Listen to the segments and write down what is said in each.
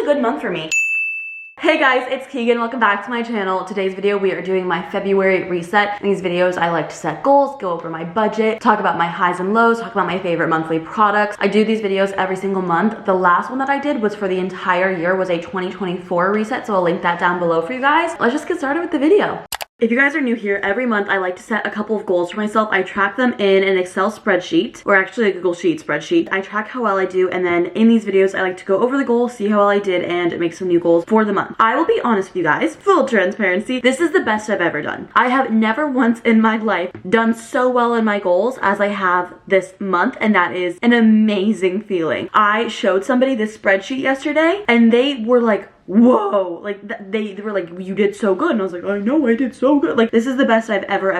a good month for me. Hey guys, it's Keegan. Welcome back to my channel. Today's video, we are doing my February reset. In these videos, I like to set goals, go over my budget, talk about my highs and lows, talk about my favorite monthly products. I do these videos every single month. The last one that I did was for the entire year, was a 2024 reset, so I'll link that down below for you guys. Let's just get started with the video. If you guys are new here, every month I like to set a couple of goals for myself. I track them in an Excel spreadsheet, or actually a Google Sheet spreadsheet. I track how well I do, and then in these videos I like to go over the goal, see how well I did, and make some new goals for the month. I will be honest with you guys, full transparency, this is the best I've ever done. I have never once in my life done so well in my goals as I have this month, and that is an amazing feeling. I showed somebody this spreadsheet yesterday, and they were like, whoa, like they were like, you did so good, and I was like, I know I did so good. Like, this is the best I've ever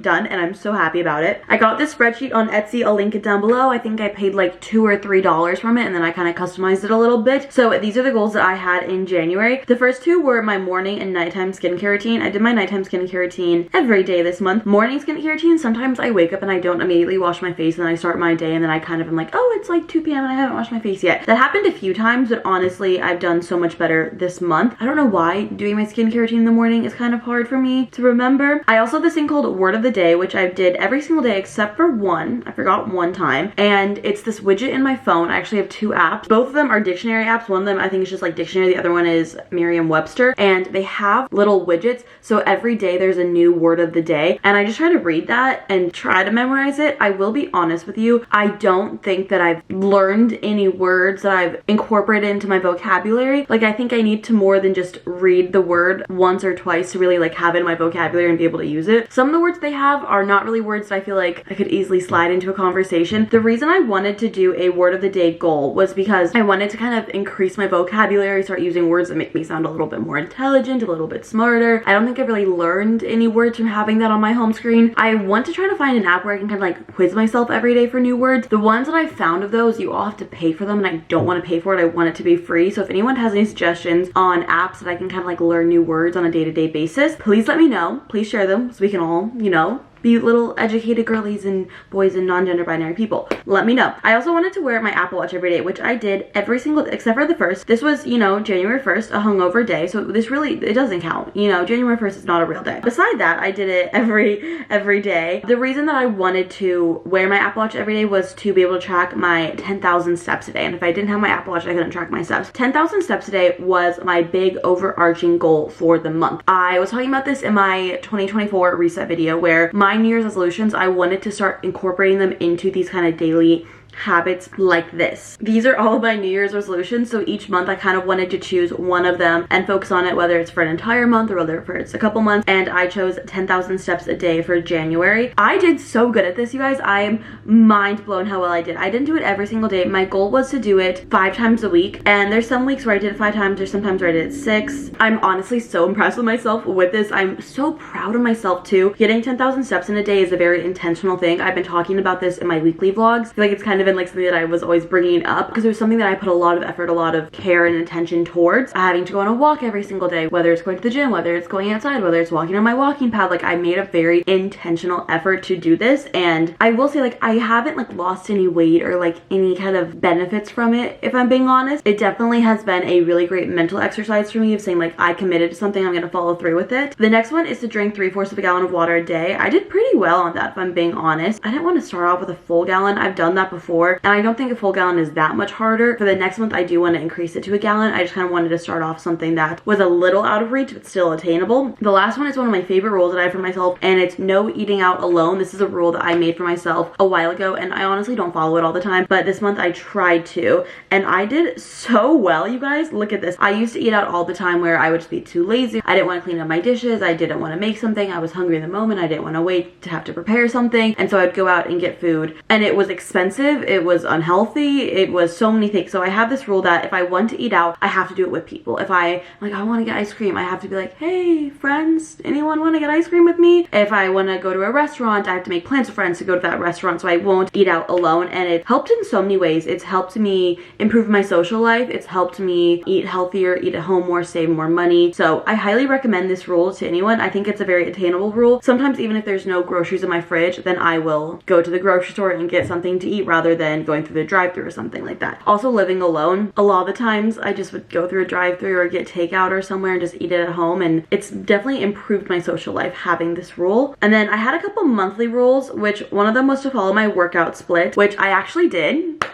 done, and I'm so happy about it. I got this spreadsheet on Etsy. I'll link it down below. I think I paid like $2 or $3 from it, and then I kind of customized it a little bit. So these are the goals that I had in January. The first two were my morning and nighttime skincare routine. I did my nighttime skincare routine every day this month. Morning skincare routine, sometimes I wake up and I don't immediately wash my face, and then I start my day, and then I kind of am like, oh, it's like 2 p.m. and I haven't washed my face yet. That happened a few times, but honestly, I've done so much better this month. I don't know why doing my skincare routine in the morning is kind of hard for me to remember. I also have this thing called Word of the Day, which I did every single day except for one. I forgot one time, and it's this widget in my phone. I actually have two apps. Both of them are dictionary apps. One of them I think is just like dictionary. The other one is Merriam-Webster, and they have little widgets. So every day there's a new word of the day, and I just try to read that and try to memorize it. I will be honest with you, I don't think that I've learned any words that I've incorporated into my vocabulary. Like, I think I need to more than just read the word once or twice to really like have it in my vocabulary and be able to use it. Some of the words they have are not really words that I feel like I could easily slide into a conversation. The reason I wanted to do a word of the day goal was because I wanted to kind of increase my vocabulary, start using words that make me sound a little bit more intelligent, a little bit smarter. I don't think I've really learned any words from having that on my home screen. I want to try to find an app where I can kind of like quiz myself every day for new words. The ones that I found of those, you all have to pay for them, and I don't want to pay for it. I want it to be free. So if anyone has any suggestions on apps that I can kind of like learn new words on a day-to-day basis, please let me know. Please share them so we can all, you know, be little educated girlies and boys and non-gender binary people. Let me know. I also wanted to wear my Apple Watch every day, which I did every single, except for the first. This was, you know, January 1st, a hungover day. So this really, it doesn't count. You know, January 1st is not a real day. Beside that, I did it every day. The reason that I wanted to wear my Apple Watch every day was to be able to track my 10,000 steps a day. And if I didn't have my Apple Watch, I couldn't track my steps. 10,000 steps a day was my big overarching goal for the month. I was talking about this in my 2024 reset video, where my New Year's resolutions, I wanted to start incorporating them into these kind of daily habits like this. These are all of my New Year's resolutions, so each month I kind of wanted to choose one of them and focus on it, whether it's for an entire month or whether it's a couple months, and I chose 10,000 steps a day for January. I did so good at this, you guys. I am mind blown how well I did. I didn't do it every single day. My goal was to do it 5 times a week, and there's some weeks where I did it 5 times, there's sometimes where I did it 6. I'm honestly so impressed with myself with this. I'm so proud of myself too. Getting 10,000 steps in a day is a very intentional thing. I've been talking about this in my weekly vlogs. I feel like it's kind of been like something that I was always bringing up because it was something that I put a lot of effort, a lot of care and attention towards. Having to go on a walk every single day, whether it's going to the gym, whether it's going outside, whether it's walking on my walking pad. Like, I made a very intentional effort to do this, and I will say, like, I haven't like lost any weight or like any kind of benefits from it, if I'm being honest. It definitely has been a really great mental exercise for me of saying, like, I committed to something, I'm gonna follow through with it. The next one is to drink 3/4 of a gallon of water a day. I did pretty well on that, if I'm being honest. I didn't want to start off with a full gallon. I've done that before, and I don't think a full gallon is that much harder. For the next month, I do want to increase it to a gallon. I just kind of wanted to start off something that was a little out of reach but still attainable. The last one is one of my favorite rules that I have for myself, and it's no eating out alone. This is a rule that I made for myself a while ago, and I honestly don't follow it all the time, but this month I tried to, and I did so well, you guys. Look at this. I used to eat out all the time where I would just be too lazy. I didn't want to clean up my dishes. I didn't want to make something. I was hungry in the moment. I didn't want to wait to have to prepare something, and so I'd go out and get food, and it was expensive. It was unhealthy. It was so many things. So I have this rule that if I want to eat out, I have to do it with people. If I want to get ice cream, I have to be like, hey friends, anyone want to get ice cream with me? If I want to go to a restaurant, I have to make plans with friends to go to that restaurant, so I won't eat out alone. And it helped in so many ways. It's helped me improve my social life. It's helped me eat healthier, eat at home more, save more money. So I highly recommend this rule to anyone. I think it's a very attainable rule. Sometimes even if there's no groceries in my fridge, then I will go to the grocery store and get something to eat rather other than going through the drive-thru or something like that. Also, living alone, a lot of the times I just would go through a drive-thru or get takeout or somewhere and just eat it at home, and it's definitely improved my social life having this rule. And then I had a couple monthly rules, which one of them was to follow my workout split, which I actually did.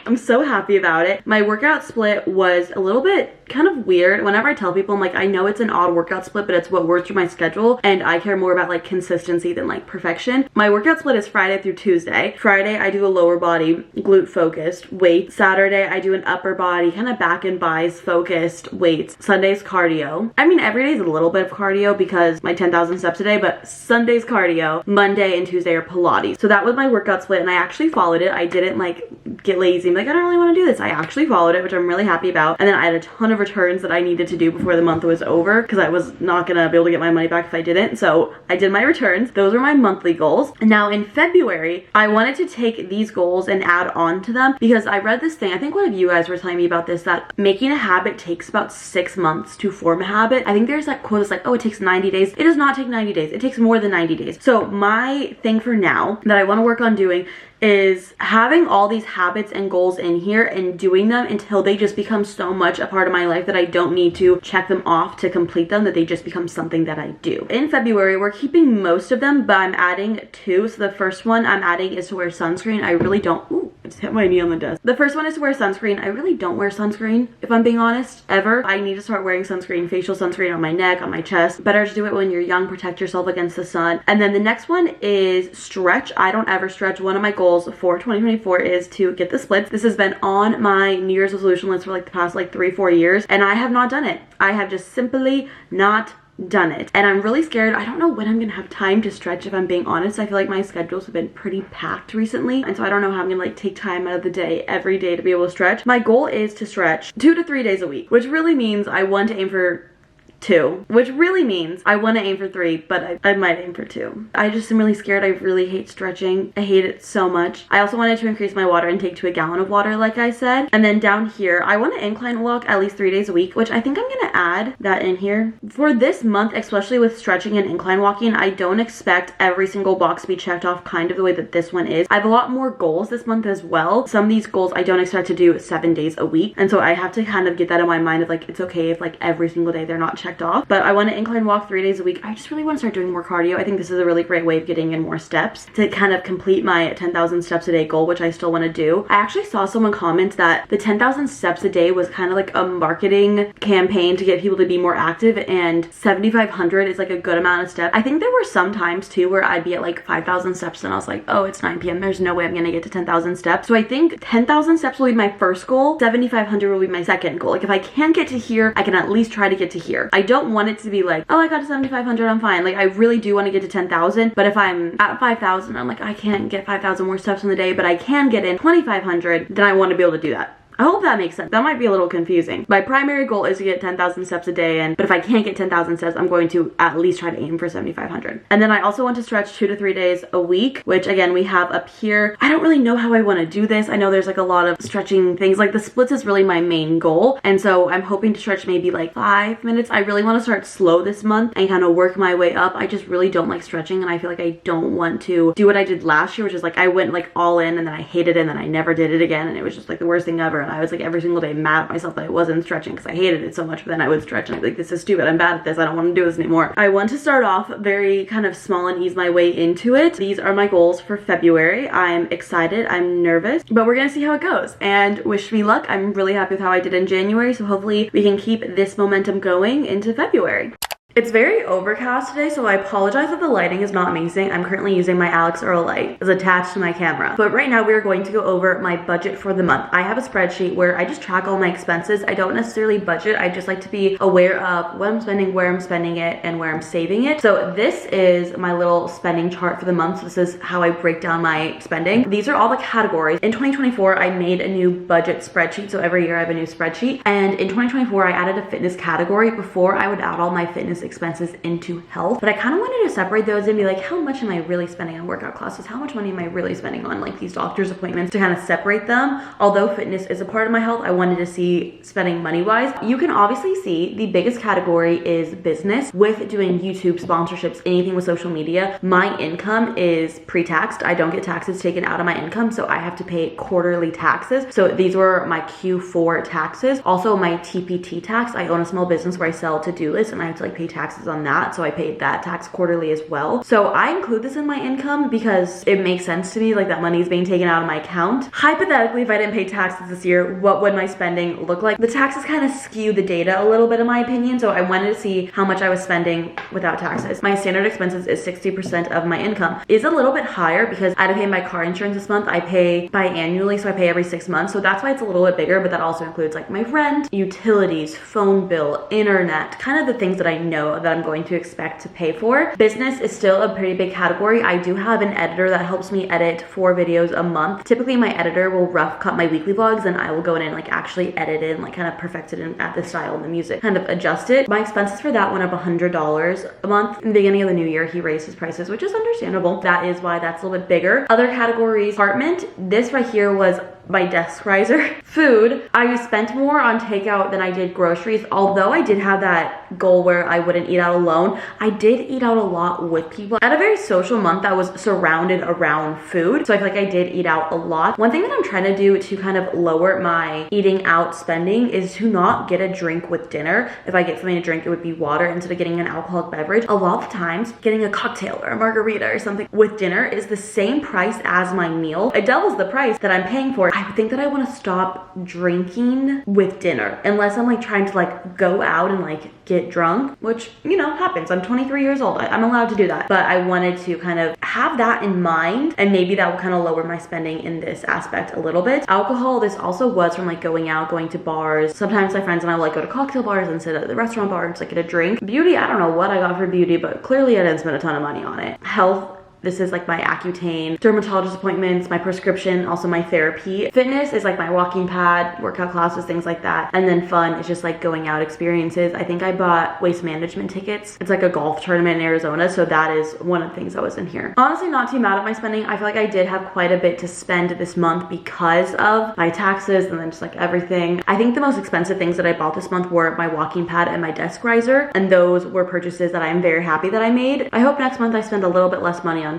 I'm so happy about it. My workout split was a little bit kind of weird. Whenever I tell people, I'm like, I know it's an odd workout split, but it's what works for my schedule, and I care more about like consistency than like perfection. My workout split is Friday through Tuesday. Friday I do a lower body glute focused weight. Saturday I do an upper body kind of back and bis focused weights. Sunday's cardio. I mean, every day is a little bit of cardio because my 10,000 steps a day, but Sunday's cardio. Monday and Tuesday are Pilates. So that was my workout split, and I actually followed it. I didn't like get lazy and be like, I don't really want to do this. I actually followed it, which I'm really happy about. And then I had a ton of returns that I needed to do before the month was over because I was not gonna be able to get my money back if I didn't. So I did my returns. Those were my monthly goals. And now in February, I wanted to take these goals and add on to them because I read this thing. I think one of you guys were telling me about this, that making a habit takes about 6 months to form a habit. I think there's that quote that's like, oh, it takes 90 days. It does not take 90 days. It takes more than 90 days. So my thing for now that I want to work on doing is having all these habits and goals in here and doing them until they just become so much a part of my life that I don't need to check them off to complete them, that they just become something that I do. In February, we're keeping most of them, but I'm adding 2. So the first one I'm adding is to wear sunscreen. I really don't, ooh, I just hit my knee on the desk. The first one is to wear sunscreen. I really don't wear sunscreen, if I'm being honest, ever. I need to start wearing sunscreen, facial sunscreen on my neck, on my chest. Better to do it when you're young, protect yourself against the sun. And then the next one is stretch. I don't ever stretch. One of my goals for 2024 is to get the splits. This has been on my New Year's resolution list for like the past like 3-4 years, and I have not done it. I have just simply not done it, and I'm really scared. I don't know when I'm gonna have time to stretch, if I'm being honest. I feel like my schedules have been pretty packed recently, and so I don't know how I'm gonna like take time out of the day every day to be able to stretch. My goal is to stretch 2 to 3 days a week, which really means I want to aim for 2, which really means I want to aim for 3, but I might aim for 2. I just am really scared. I really hate stretching. I hate it so much. I also wanted to increase my water intake to 1 gallon of water, like I said. And then down here, I want to incline walk at least 3 days a week, which I think I'm going to add that in here. For this month, especially with stretching and incline walking, I don't expect every single box to be checked off kind of the way that this one is. I have a lot more goals this month as well. Some of these goals I don't expect to do 7 days a week. And so I have to kind of get that in my mind of like, it's okay if like every single day they're not checked off, but I want to incline walk 3 days a week. I just really want to start doing more cardio. I think this is a really great way of getting in more steps to kind of complete my 10,000 steps a day goal, which I still want to do. I actually saw someone comment that the 10,000 steps a day was kind of like a marketing campaign to get people to be more active, and 7,500 is like a good amount of steps. I think there were some times too where I'd be at like 5,000 steps and I was like, oh, it's 9 p.m. There's no way I'm gonna get to 10,000 steps. So I think 10,000 steps will be my first goal. 7,500 will be my second goal. Like if I can't get to here, I can at least try to get to here. I don't want it to be like, oh, I got to 7,500, I'm fine. Like I really do want to get to 10,000, but if I'm at 5,000, I'm like, I can't get 5,000 more steps in the day, but I can get in 2,500, then I want to be able to do that. I hope that makes sense. That might be a little confusing. My primary goal is to get 10,000 steps a day, but if I can't get 10,000 steps, I'm going to at least try to aim for 7,500. And then I also want to stretch 2 to 3 days a week, which again, we have up here. I don't really know how I want to do this. I know there's like a lot of stretching things. Like the splits is really my main goal. And so I'm hoping to stretch maybe like 5 minutes. I really want to start slow this month and kind of work my way up. I just really don't like stretching, and I feel like I don't want to do what I did last year, which is like I went like all in and then I hated it and then I never did it again. And it was just like the worst thing ever. And I was like every single day mad at myself that I wasn't stretching because I hated it so much, but then I would stretch and I'd be like, this is stupid, I'm bad at this, I don't want to do this anymore. I want to start off very kind of small and ease my way into it. These are my goals for February. I'm excited, I'm nervous, but we're gonna see how it goes, and wish me luck. I'm really happy with how I did in January, so hopefully we can keep this momentum going into February. It's very overcast today, so I apologize if the lighting is not amazing. I'm currently using my Alex Earl light as attached to my camera. But right now we're going to go over my budget for the month. I have a spreadsheet where I just track all my expenses. I don't necessarily budget. I just like to be aware of what I'm spending, where I'm spending it, and where I'm saving it. So this is my little spending chart for the month. So this is how I break down my spending. These are all the categories. In 2024, I made a new budget spreadsheet. So every year I have a new spreadsheet. And in 2024, I added a fitness category. Before I would add all my fitness expenses into health. But I kind of wanted to separate those and be like, how much am I really spending on workout classes? How much money am I really spending on like these doctor's appointments, to kind of separate them. Although fitness is a part of my health, I wanted to see spending money wise. You can obviously see the biggest category is business. With doing YouTube sponsorships, anything with social media, my income is pre-taxed. I don't get taxes taken out of my income, so I have to pay quarterly taxes. So these were my Q4 taxes. Also my TPT tax. I own a small business where I sell to-do lists and I have to like pay taxes on that. So I paid that tax quarterly as well. So I include this in my income because it makes sense to me, like that money is being taken out of my account. Hypothetically, if I didn't pay taxes this year, what would my spending look like? The taxes kind of skew the data a little bit in my opinion. So I wanted to see how much I was spending without taxes. My standard expenses is 60% of my income. It's a little bit higher because I had to pay my car insurance this month. I pay biannually, so I pay every 6 months. So that's why it's a little bit bigger, but that also includes like my rent, utilities, phone bill, internet, kind of the things that I know that I'm going to expect to pay for. Business is still a pretty big category. I do have an editor that helps me edit 4 videos a month. Typically my editor will rough cut my weekly vlogs and I will go in and like actually edit it and like kind of perfect it and add the style and the music, kind of adjust it. My expenses for that went up $100 a month. In the beginning of the new year, he raised his prices, which is understandable. That is why that's a little bit bigger. Other categories, apartment. This right here was my desk riser. Food, I spent more on takeout than I did groceries. Although I did have that goal where I wouldn't eat out alone, I did eat out a lot with people. I had a very social month that was surrounded around food, so I feel like I did eat out a lot. One thing that I'm trying to do to kind of lower my eating out spending is to not get a drink with dinner. If I get something to drink, it would be water instead of getting an alcoholic beverage. A lot of times getting a cocktail or a margarita or something with dinner is the same price as my meal. It doubles the price that I'm paying for. I think that I want to stop drinking with dinner unless I'm like trying to like go out and like get drunk, which, you know, happens. I'm 23 years old. I'm allowed to do that. But I wanted to kind of have that in mind, and maybe that will kind of lower my spending in this aspect a little bit. Alcohol, this also was from like going out, going to bars. Sometimes my friends and I will like go to cocktail bars and sit at the restaurant bar and just like get a drink. Beauty, I don't know what I got for beauty, but clearly I didn't spend a ton of money on it. Health, this is like my Accutane, dermatologist appointments, my prescription, also my therapy. Fitness is like my walking pad, workout classes, things like that. And then fun is just like going out experiences. I think I bought waste management tickets. It's like a golf tournament in Arizona, so that is one of the things that was in here. Honestly, not too mad at my spending. I feel like I did have quite a bit to spend this month because of my taxes and then just like everything. I think the most expensive things that I bought this month were my walking pad and my desk riser, and those were purchases that I'm very happy that I made. I hope next month I spend a little bit less money on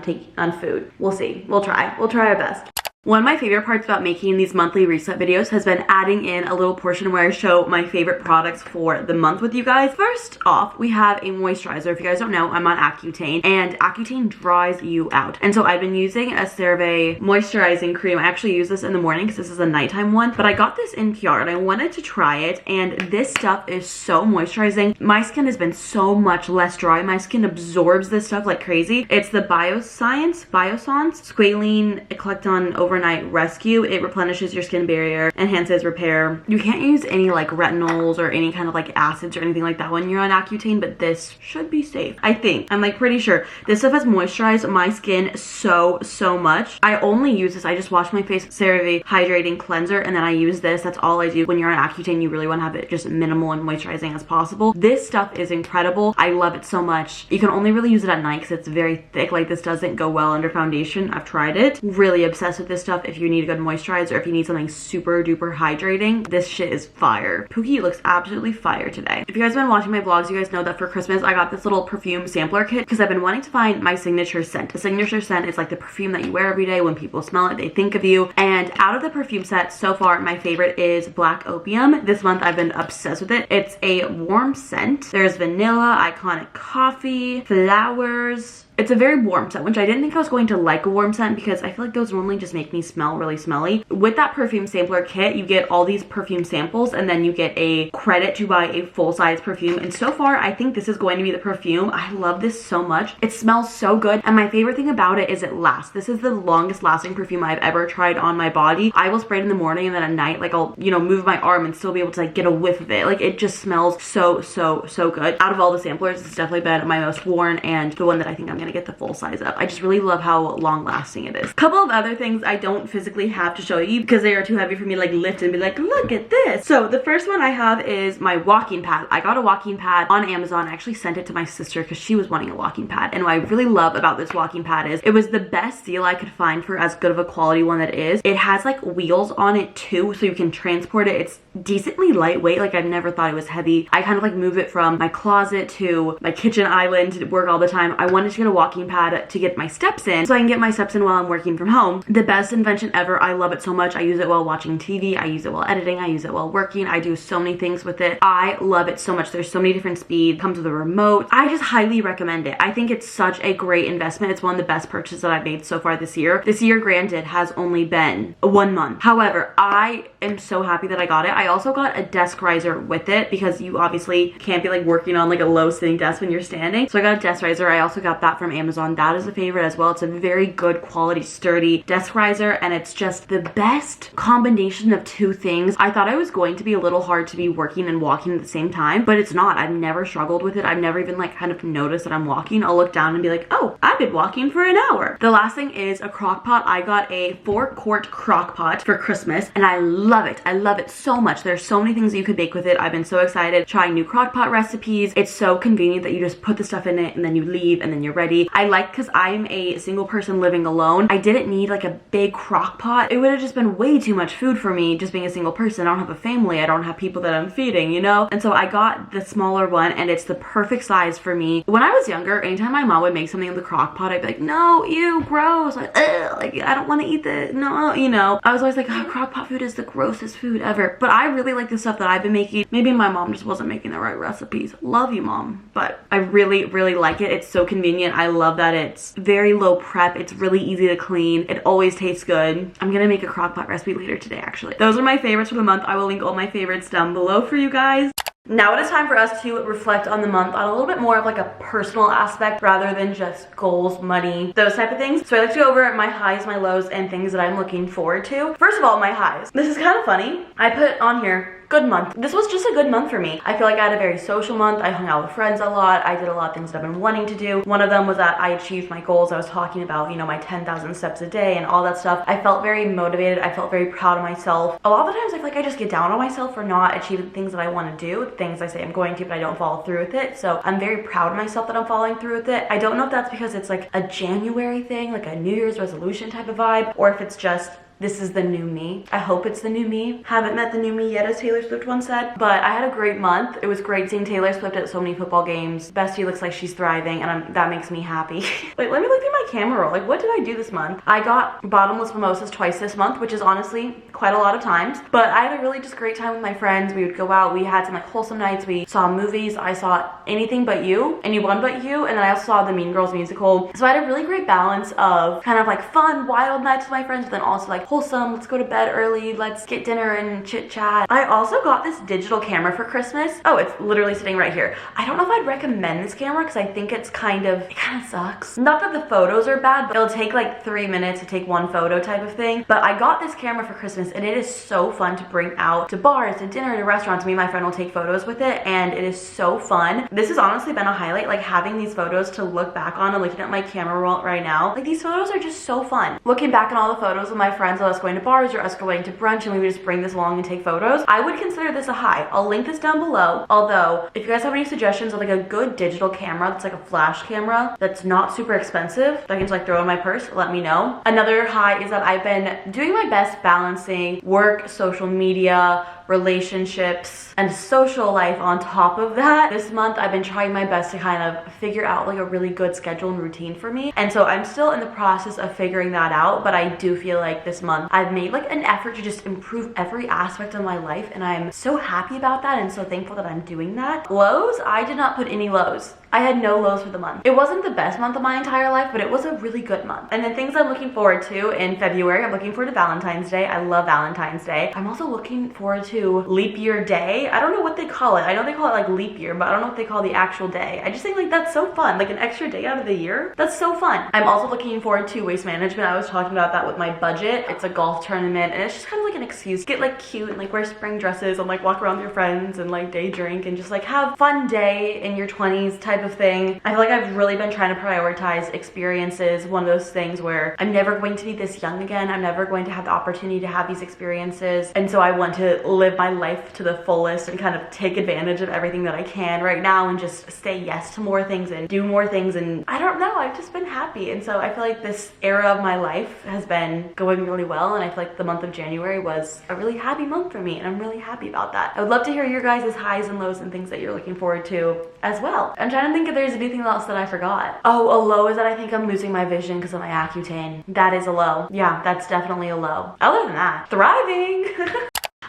food. We'll see. We'll try our best. One of my favorite parts about making these monthly reset videos has been adding in a little portion where I show my favorite products for the month with you guys. First off, we have a moisturizer. If you guys don't know, I'm on Accutane, and Accutane dries you out. And so I've been using a CeraVe moisturizing cream. I actually use this in the morning because this is a nighttime one, but I got this in PR and I wanted to try it, and this stuff is so moisturizing. My skin has been so much less dry. My skin absorbs this stuff like crazy. It's the Biossance Squalene Eclecton Overnight Rescue. It replenishes your skin barrier, enhances repair. You can't use any like retinols or any kind of like acids or anything like that when you're on Accutane, but this should be safe. I think. I'm like pretty sure. This stuff has moisturized my skin so much. I only use this. I just wash my face with CeraVe Hydrating Cleanser, and then I use this. That's all I do. When you're on Accutane, you really want to have it just minimal and moisturizing as possible. This stuff is incredible. I love it so much. You can only really use it at night because it's very thick. Like, this doesn't go well under foundation. I've tried it. Really obsessed with this stuff. If you need a good moisturizer, if you need something super duper hydrating, this shit is fire. Pookie looks absolutely fire today. If you guys have been watching my vlogs, you guys know that for Christmas I got this little perfume sampler kit because I've been wanting to find my signature scent. The signature scent is like the perfume that you wear every day. When people smell it, they think of you. And out of the perfume set so far, my favorite is Black Opium. This month I've been obsessed with it. It's a warm scent. There's vanilla, iconic coffee, flowers. It's a very warm scent, which I didn't think I was going to like a warm scent because I feel like those normally just make me smell really smelly. With that perfume sampler kit, you get all these perfume samples, and then you get a credit to buy a full-size perfume. And so far, I think this is going to be the perfume. I love this so much. It smells so good, and my favorite thing about it is it lasts. This is the longest lasting perfume I've ever tried on my body. I will spray it in the morning, and then at night, like, I'll, you know, move my arm and still be able to like get a whiff of it. Like, it just smells so good. Out of all the samplers, it's definitely been my most worn and the one that I think I'm gonna gonna get the full size up. I just really love how long lasting it is. Couple of other things I don't physically have to show you because they are too heavy for me to like lift and be like, look at this. So the first one I have is my walking pad. I got a walking pad on Amazon. I actually sent it to my sister because she was wanting a walking pad. And what I really love about this walking pad is it was the best deal I could find for as good of a quality one that it is. It has like wheels on it too, so you can transport it. It's decently lightweight. Like I've never thought it was heavy. I kind of like move it from my closet to my kitchen island to work all the time. I wanted to get a walking pad to get my steps in so I can get my steps in while I'm working from home. The best invention ever. I love it so much. I use it while watching TV. I use it while editing. I use it while working. I do so many things with it. I love it so much. There's so many different speeds. Comes with a remote. I just highly recommend it. I think it's such a great investment. It's one of the best purchases that I've made so far this year. This year, granted, has only been 1 month. However, I am so happy that I got it. I also got a desk riser with it because you obviously can't be like working on like a low sitting desk when you're standing. So I got a desk riser. I also got that from Amazon. That is a favorite as well. It's a very good quality, sturdy desk riser, and it's just the best combination of two things. I thought I was going to be a little hard to be working and walking at the same time, but it's not. I've never struggled with it. I've never even like kind of noticed that I'm walking. I'll look down and be like, oh, I've been walking for an hour. The last thing is a crock pot. I got a 4-quart crock pot for Christmas and I love it. I love it so much. There's so many things that you could bake with it. I've been so excited trying new crock pot recipes. It's so convenient that you just put the stuff in it and then you leave and then you're ready. I like, because I'm a single person living alone, I didn't need like a big crock pot. It would have just been way too much food for me just being a single person. I don't have a family. I don't have people that I'm feeding, you know? And so I got the smaller one and it's the perfect size for me. When I was younger, anytime my mom would make something in the crock pot, I'd be like, no, ew, gross. Like, ugh, like I don't want to eat this. No, you know. I was always like, oh, crock pot food is the grossest food ever. But I really like the stuff that I've been making. Maybe my mom just wasn't making the right recipes. Love you, mom. But I really, really like it. It's so convenient. I love that it's very low prep. It's really easy to clean. It always tastes good. I'm gonna make a crock pot recipe later today, actually. Those are my favorites for the month. I will link all my favorites down below for you guys. Now it is time for us to reflect on the month on a little bit more of like a personal aspect rather than just goals, money, those type of things. So I like to go over my highs, my lows, and things that I'm looking forward to. First of all, my highs. This is kind of funny. I put on here, good month. This was just a good month for me. I feel like I had a very social month. I hung out with friends a lot. I did a lot of things that I've been wanting to do. One of them was that I achieved my goals. I was talking about, you know, my 10,000 steps a day and all that stuff. I felt very motivated. I felt very proud of myself. A lot of the times I feel like I just get down on myself for not achieving things that I want to do, things I say I'm going to, but I don't follow through with it. So I'm very proud of myself that I'm following through with it. I don't know if that's because it's like a January thing, like a New Year's resolution type of vibe, or if it's just this is the new me. I hope it's the new me. Haven't met the new me yet, as Taylor Swift once said. But I had a great month. It was great seeing Taylor Swift at so many football games. Bestie looks like she's thriving, and that makes me happy. Wait, let me look through my camera roll. Like, what did I do this month? I got bottomless mimosas twice this month, which is honestly quite a lot of times. But I had a really just great time with my friends. We would go out. We had some like wholesome nights. We saw movies. I saw Anything But You, Anyone But You, and then I also saw the Mean Girls musical. So I had a really great balance of kind of like fun, wild nights with my friends, but then also like wholesome, let's go to bed early, let's get dinner and chit chat. I also got this digital camera for Christmas. Oh, it's literally sitting right here. I don't know if I'd recommend this camera because I think it kind of sucks. Not that the photos are bad, but it'll take like 3 minutes to take one photo type of thing. But I got this camera for Christmas and it is so fun to bring out to bars, to dinner, to restaurants. Me and my friend will take photos with it and it is so fun. This has honestly been a highlight, like having these photos to look back on and looking at my camera roll right now. Like these photos are just so fun. Looking back on all the photos of my friends of us going to bars or us going to brunch and we would just bring this along and take photos, I would consider this a high. I'll link this down below. Although, if you guys have any suggestions of like a good digital camera that's like a flash camera that's not super expensive that I can just like throw in my purse, let me know. Another high is that I've been doing my best balancing work, social media, relationships, and social life on top of that. This month I've been trying my best to kind of figure out like a really good schedule and routine for me, and so I'm still in the process of figuring that out, but I do feel like this month I've made like an effort to just improve every aspect of my life, and I'm so happy about that and so thankful that I'm doing that. Lows, I did not put any lows. I had no lows for the month. It wasn't the best month of my entire life, but it was a really good month. And then things I'm looking forward to in February, I'm looking forward to Valentine's Day. I love Valentine's Day. I'm also looking forward to Leap Year Day. I don't know what they call it. I know they call it like leap year, but I don't know what they call the actual day. I just think like that's so fun. Like an extra day out of the year. That's so fun. I'm also looking forward to waste management. I was talking about that with my budget. It's a golf tournament and it's just kind of like an excuse to get like cute and like wear spring dresses and like walk around with your friends and like day drink and just like have fun day in your 20s type type of thing. I feel like I've really been trying to prioritize experiences, one of those things where I'm never going to be this young again. I'm never going to have the opportunity to have these experiences. And so I want to live my life to the fullest and kind of take advantage of everything that I can right now and just say yes to more things and do more things. And I don't know, I've just been happy. And so I feel like this era of my life has been going really well. And I feel like the month of January was a really happy month for me. And I'm really happy about that. I would love to hear your guys' highs and lows and things that you're looking forward to as well. I'm trying to think if there's anything else that I forgot. Oh, a low is that I think I'm losing my vision because of my Accutane. That is a low. Yeah, that's definitely a low. Other than that, thriving.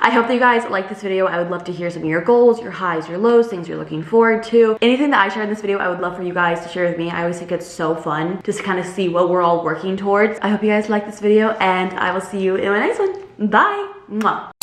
I hope that you guys like this video. I would love to hear some of your goals, your highs, your lows, things you're looking forward to. Anything that I share in this video, I would love for you guys to share with me. I always think it's so fun just to kind of see what we're all working towards. I hope you guys like this video, and I will see you in my next one. Bye. Mwah.